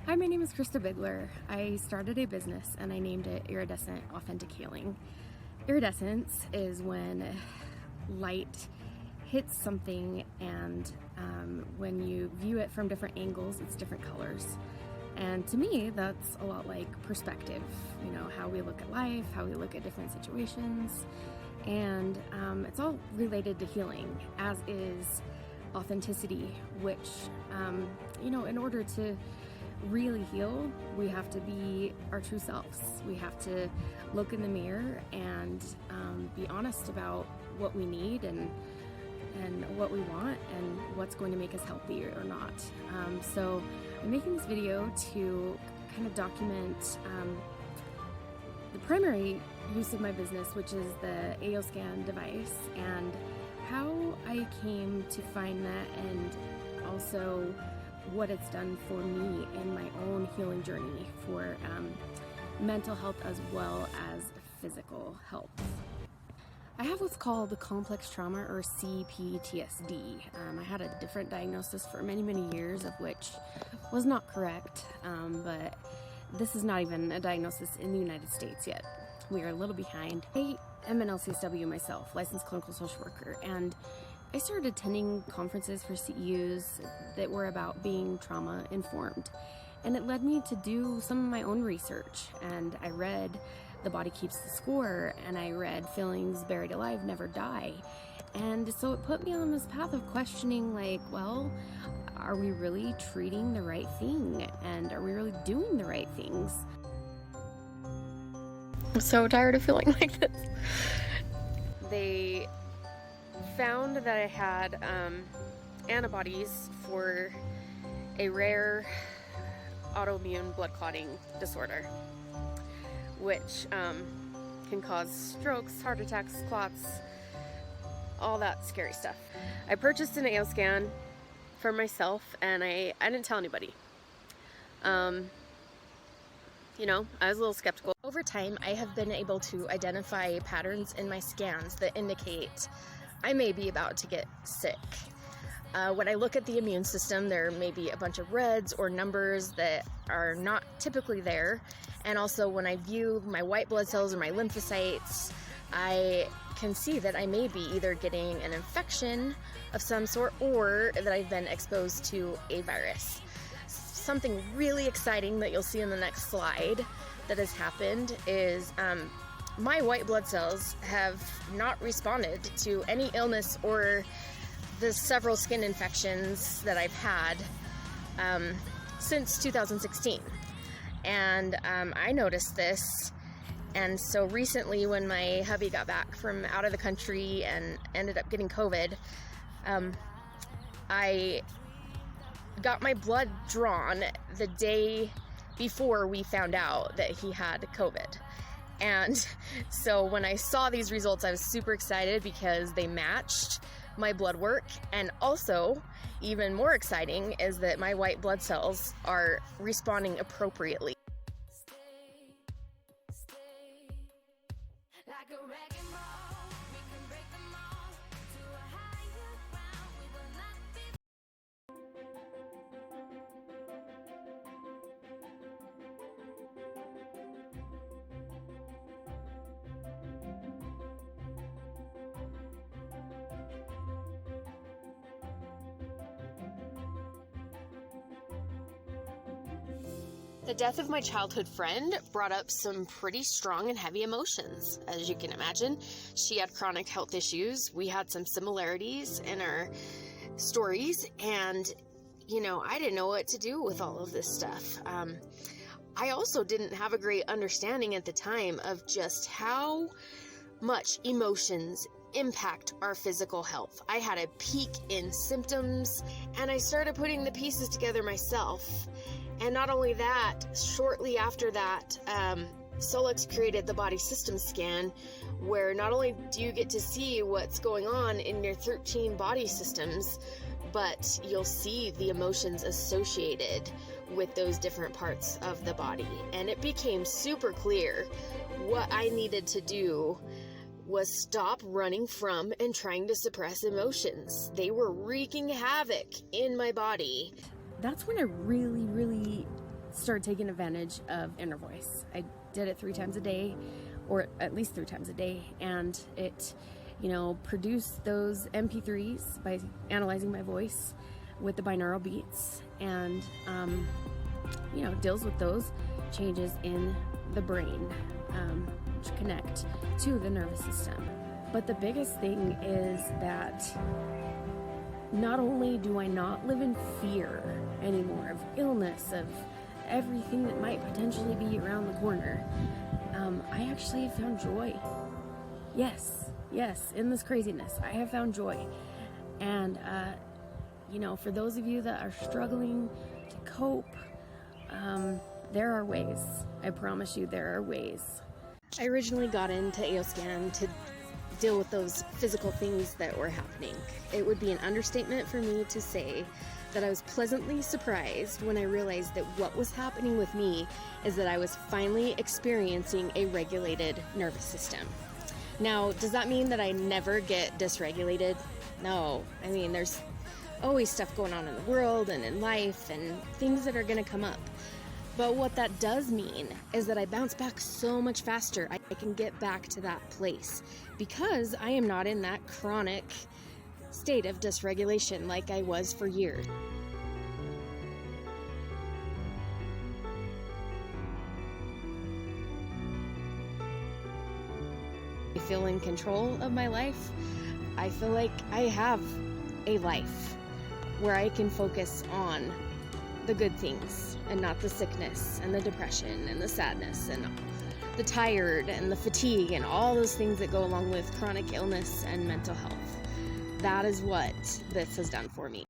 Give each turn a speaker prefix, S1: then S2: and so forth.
S1: Hi, my name is Krista Bigler. I started a business and I named it Iridescent Authentic Healing. Iridescence is when light hits something and when you view it from different angles, it's different colors. And to me, that's a lot like perspective, you know, how we look at life, how we look at different situations. And it's all related to healing, as is authenticity, which, you know, in order to really heal, we have to be our true selves. We have to look in the mirror and be honest about what we need and what we want and what's going to make us healthy or not. So I'm making this video to kind of document the primary use of my business, which is the AOScan device, and how I came to find that, and also what it's done for me in my own healing journey for mental health as well as physical health. I have what's called complex trauma, or CPTSD. I had a different diagnosis for many years, of which was not correct, but this is not even a diagnosis in the United States yet. We are a little behind. I am an LCSW myself, licensed clinical social worker, and I started attending conferences for CEUs that were about being trauma informed. And it led me to do some of my own research. And I read The Body Keeps the Score, and I read Feelings Buried Alive Never Die. And so it put me on this path of questioning, like, well, are we really treating the right thing? And are we really doing the right things? I'm so tired of feeling like this. They found that I had antibodies for a rare autoimmune blood clotting disorder, which can cause strokes, heart attacks, clots, all that scary stuff. I purchased an AOScan for myself, and I didn't tell anybody. You know, I was a little skeptical. Over time, I have been able to identify patterns in my scans that indicate I may be about to get sick. When I look at the immune system, there may be a bunch of reds or numbers that are not typically there. And also when I view my white blood cells or my lymphocytes, I can see that I may be either getting an infection of some sort or that I've been exposed to a virus. Something really exciting that you'll see in the next slide that has happened is my white blood cells have not responded to any illness or the several skin infections that I've had since 2016. And I noticed this, and so recently when my hubby got back from out of the country and ended up getting COVID, I got my blood drawn the day before we found out that he had COVID. And so when I saw these results, I was super excited because they matched my blood work. And also, even more exciting is that my white blood cells are responding appropriately. The death of my childhood friend brought up some pretty strong and heavy emotions. As you can imagine, she had chronic health issues. We had some similarities in our stories, and, you know, I didn't know what to do with all of this stuff. I also didn't have a great understanding at the time of just how much emotions impact our physical health. I had a peak in symptoms, and I started putting the pieces together myself. And not only that, shortly after that, Solix created the body system scan, where not only do you get to see what's going on in your 13 body systems, but you'll see the emotions associated with those different parts of the body. And it became super clear what I needed to do was stop running from and trying to suppress emotions. They were wreaking havoc in my body. That's when I really started taking advantage of inner voice. I did it 3 times a day, or at least 3 times a day, and it, produced those MP3s by analyzing my voice with the binaural beats, and deals with those changes in the brain, which connect to the nervous system. But the biggest thing is that not only do I not live in fear anymore of illness, of everything that might potentially be around the corner, I actually have found joy. Yes, in this craziness, I have found joy. And, for those of you that are struggling to cope, there are ways. I promise you, there are ways. I originally got into AOScan to deal with those physical things that were happening. It would be an understatement for me to say that I was pleasantly surprised when I realized that what was happening with me is that I was finally experiencing a regulated nervous system. Now, does that mean that I never get dysregulated? No. I mean, there's always stuff going on in the world and in life and things that are going to come up. But what that does mean is that I bounce back so much faster. I can get back to that place because I am not in that chronic state of dysregulation like I was for years. I feel in control of my life. I feel like I have a life where I can focus on the good things and not the sickness and the depression and the sadness and the tired and the fatigue and all those things that go along with chronic illness and mental health. That is what this has done for me.